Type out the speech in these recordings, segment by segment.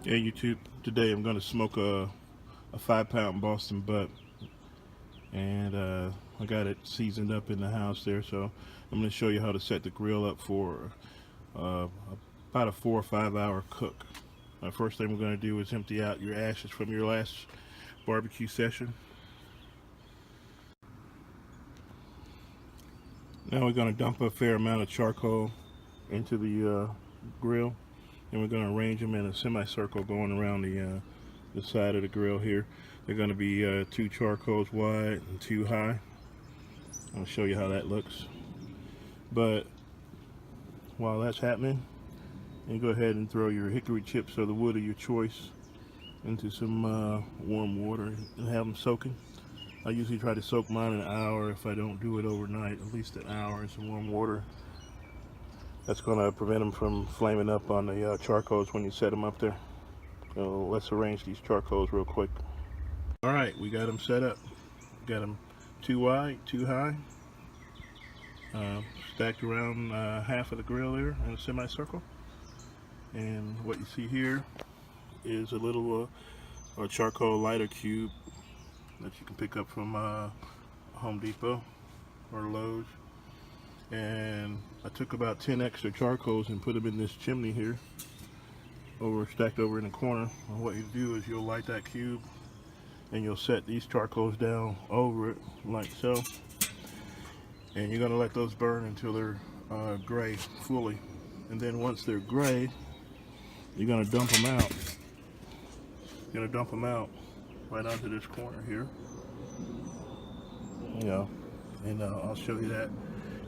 Yeah, YouTube, today I'm going to smoke a 5-pound Boston butt, and I got it seasoned up in the house there, so I'm going to show you how to set the grill up for uh, about a 4 or 5 hour cook. First thing we're going to do is empty out your ashes from your last barbecue session. Now we're going to dump a fair amount of charcoal into the grill, and we're going to arrange them in a semicircle going around the side of the grill here. They're going to be 2 charcoals wide and 2 high. I'll show you how that looks. But while that's happening, you go ahead and throw your hickory chips or the wood of your choice into some warm water and have them soaking. I usually try to soak mine an hour if I don't do it overnight, at least an hour in some warm water. That's going to prevent them from flaming up on the charcoals when you set them up there. So let's arrange these charcoals real quick. Alright, we got them set up. Got them 2 wide, 2 high, stacked around half of the grill there in a semicircle. And what you see here is a little charcoal lighter cube that you can pick up from Home Depot or Lowe's. And I took about 10 extra charcoals and put them in this chimney here, stacked over in the corner. And what you do is you'll light that cube and you'll set these charcoals down over it like so, and you're going to let those burn until they're gray fully. And then once they're gray, you're going to dump them out. You're going to dump them out right onto this corner here. And I'll show you that.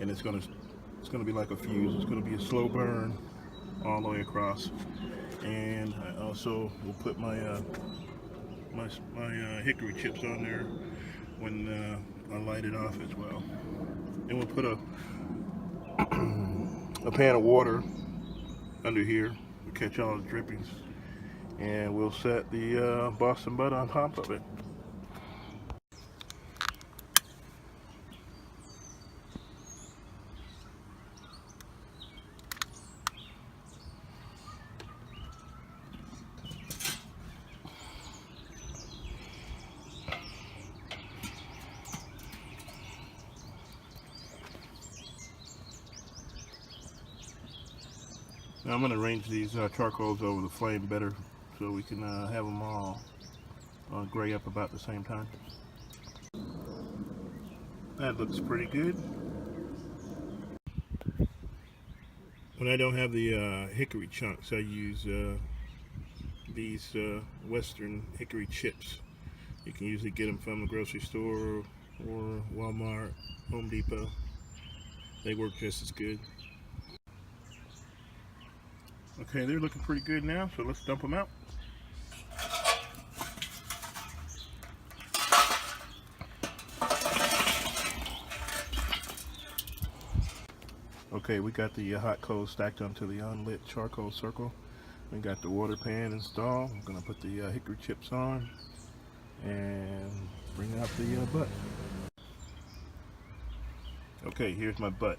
And it's gonna be like a fuse. It's gonna be a slow burn all the way across. And I also will put my hickory chips on there when I light it off as well. And we'll put a pan of water under here to catch all the drippings, and we'll set the Boston butt on top of it. Now I'm going to arrange these charcoals over the flame better so we can have them all gray up about the same time. That looks pretty good. When I don't have the hickory chunks, I use these Western hickory chips. You can usually get them from the grocery store or Walmart, Home Depot. They work just as good. Okay, they're looking pretty good now, so let's dump them out. Okay, we got the hot coals stacked onto the unlit charcoal circle. We got the water pan installed. I'm going to put the hickory chips on and bring out the butt. Okay, here's my butt.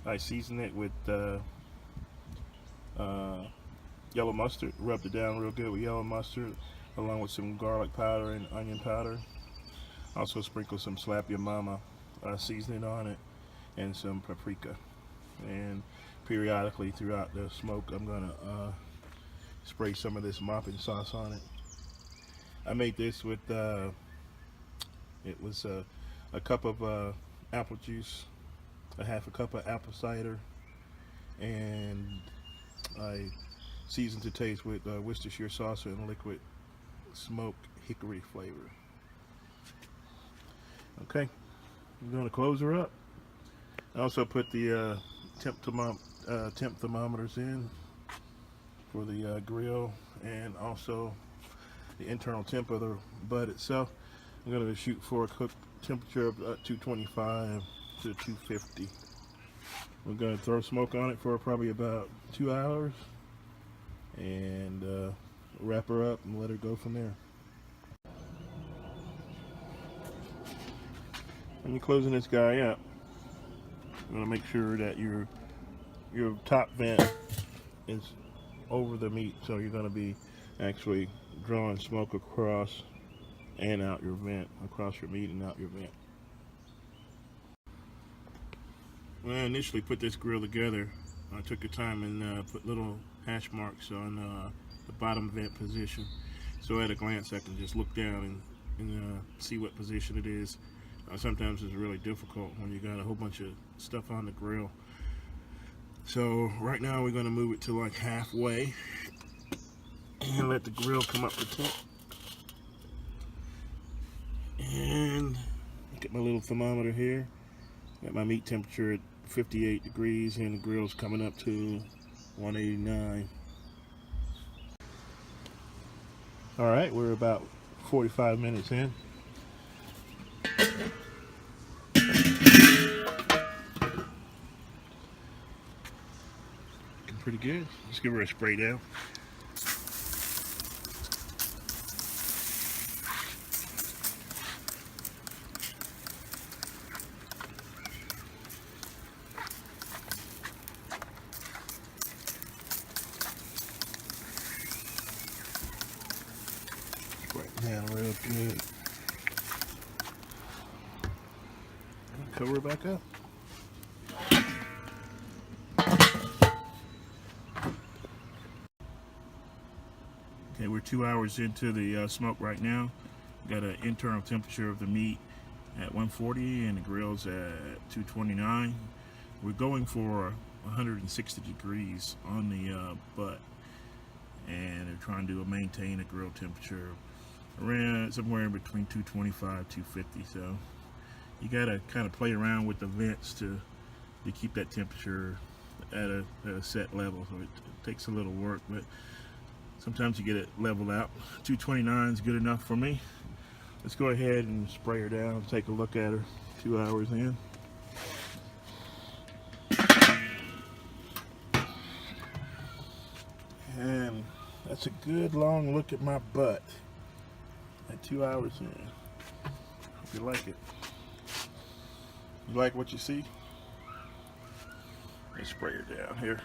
I season it with yellow mustard. Rubbed it down real good with yellow mustard, along with some garlic powder and onion powder. Also sprinkle some Slap Your Mama seasoning on it and some paprika. And periodically throughout the smoke, I'm gonna spray some of this mopping sauce on it. I made this with it was a cup of apple juice, a half a cup of apple cider, and I seasoned to taste with Worcestershire sauce and liquid smoked hickory flavor. Okay, I'm going to close her up. I also put the temp thermometers in for the grill, and also the internal temp of the butt itself. I'm going to shoot for a cook temperature of 225 to 250. We're going to throw smoke on it for probably about 2 hours and wrap her up and let her go from there. When you're closing this guy up, you're going to make sure that your top vent is over the meat, so you're going to be actually drawing smoke across and out your vent, across your meat and out your vent. When I initially put this grill together, I took the time and put little hash marks on the bottom vent position, so at a glance I can just look down and see what position it is. Sometimes it's really difficult when you got a whole bunch of stuff on the grill. So right now we're going to move it to like halfway and let the grill come up the top. And look at my little thermometer here. Got my meat temperature at 58 degrees and the grill's coming up to 189. Alright, we're about 45 minutes in. Looking pretty good. Let's give her a spray down. Right down real good. Cover it back up. Okay, we're 2 hours into the smoke right now. Got an internal temperature of the meat at 140 and the grill's at 229. We're going for 160 degrees on the butt, and they're trying to maintain a grill temperature around somewhere in between 225 250. So you gotta kind of play around with the vents to keep that temperature at a set level. So it takes a little work, but sometimes you get it leveled out. 229 is good enough for me. Let's go ahead and spray her down and take a look at her 2 hours in. And that's a good long look at my butt at 2 hours in. Hope you like it. You like what you see? Let's spray her down here.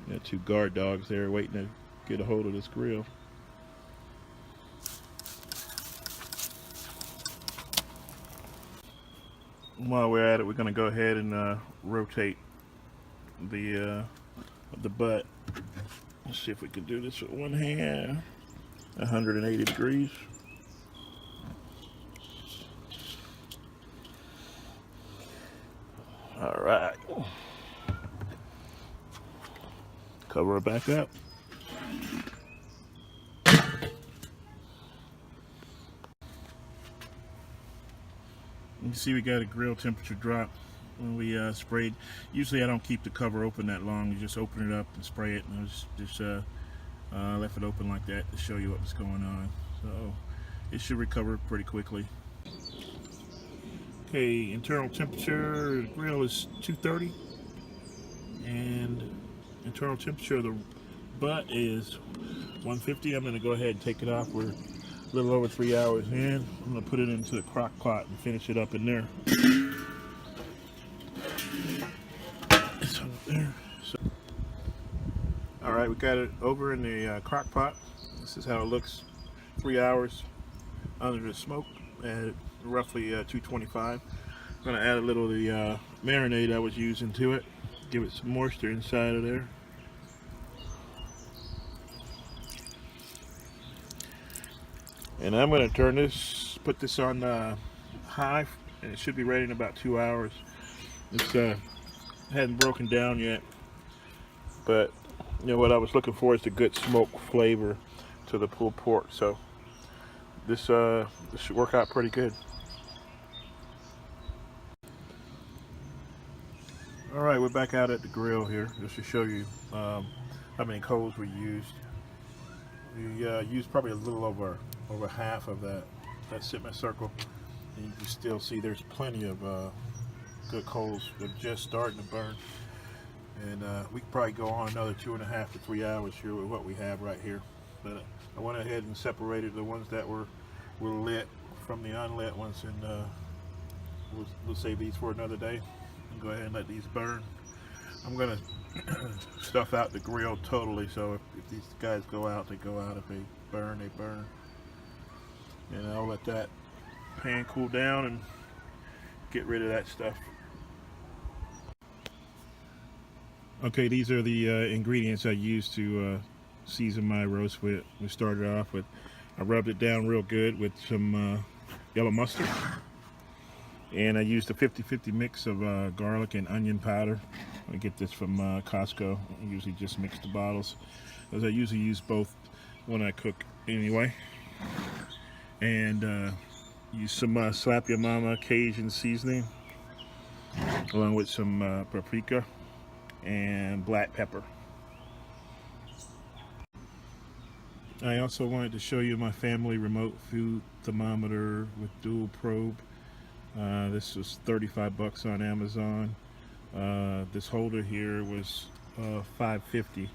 Got two guard dogs there waiting to get a hold of this grill. While we're at it, we're going to go ahead and rotate the butt. Let's see if we can do this with one hand. 180 degrees. All right. Cover it back up. You can see we got a grill temperature drop when we sprayed. Usually I don't keep the cover open that long. You just open it up and spray it, and I just left it open like that to show you what was going on. So it should recover pretty quickly. Okay, internal temperature, the grill is 230, and internal temperature of the butt is 150. I'm going to go ahead and take it off. We're a little over 3 hours in. I'm going to put it into the crock pot and finish it up in there. All right, we got it over in the crock pot. This is how it looks 3 hours under the smoke at roughly 225. I'm going to add a little of the marinade I was using to it, give it some moisture inside of there. And I'm going to turn this, put this on high, and it should be ready in about 2 hours. It's hadn't broken down yet, but you know what I was looking for is the good smoke flavor to the pulled pork. So this should work out pretty good. All right, we're back out at the grill here just to show you how many coals we used. We used probably a little over half of that semicircle, and you can still see there's plenty of good coals. They're just starting to burn, and we could probably go on another 2.5 to 3 hours here with what we have right here. But I went ahead and separated the ones that were lit from the unlit ones, and we'll save these for another day and go ahead and let these burn. I'm gonna stuff out the grill totally, so if these guys go out, they go out. If they burn, they burn. And I'll let that pan cool down and get rid of that stuff. Okay, these are the ingredients I used to season my roast with. We started off with, I rubbed it down real good with some yellow mustard, and I used a 50-50 mix of garlic and onion powder. I get this from Costco. I usually just mix the bottles, as I usually use both when I cook anyway. And use some Slap Your Mama Cajun seasoning, along with some paprika and black pepper. I also wanted to show you my family remote food thermometer with dual probe. This was 35 bucks on Amazon. This holder here was $5.50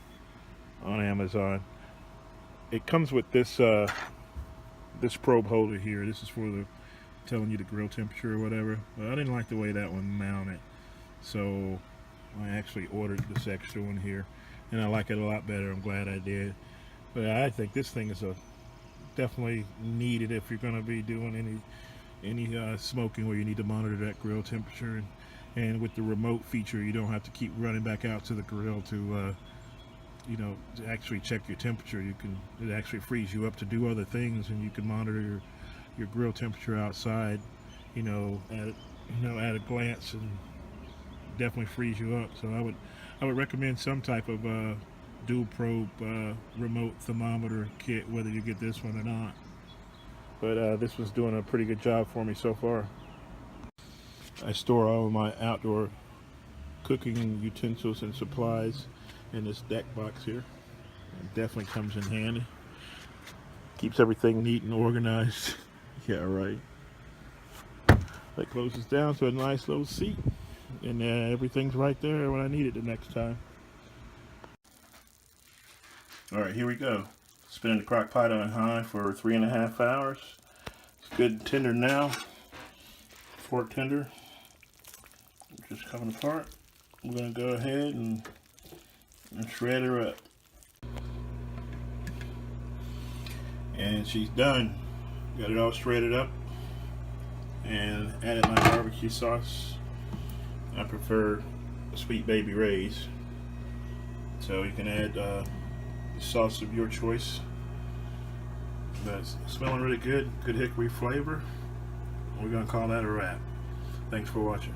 on Amazon. It comes with this this probe holder here. This is for the telling you the grill temperature or whatever. But I didn't like the way that one mounted, so I actually ordered this extra one here, and I like it a lot better. I'm glad I did. But I think this thing is definitely needed if you're going to be doing any smoking where you need to monitor that grill temperature. And with the remote feature, you don't have to keep running back out to the grill to you know, to actually check your temperature. It actually frees you up to do other things, and you can monitor your grill temperature outside, you know, at a glance, and definitely frees you up. So I would recommend some type of dual probe remote thermometer kit, whether you get this one or not. But this one's doing a pretty good job for me so far. I store all of my outdoor cooking utensils and supplies in this deck box here. It definitely comes in handy. Keeps everything neat and organized. Yeah, right. That closes down to a nice little seat, and everything's right there when I need it the next time. Alright, here we go. Spinning the crock pot on high for 3.5 hours. It's good and tender now. Fork tender. Just coming apart. I'm going to go ahead and shred her up. And she's done. Got it all shredded up. And added my barbecue sauce. I prefer Sweet Baby Ray's. So you can add sauce of your choice. But it's smelling really good. Good hickory flavor. We're going to call that a wrap. Thanks for watching.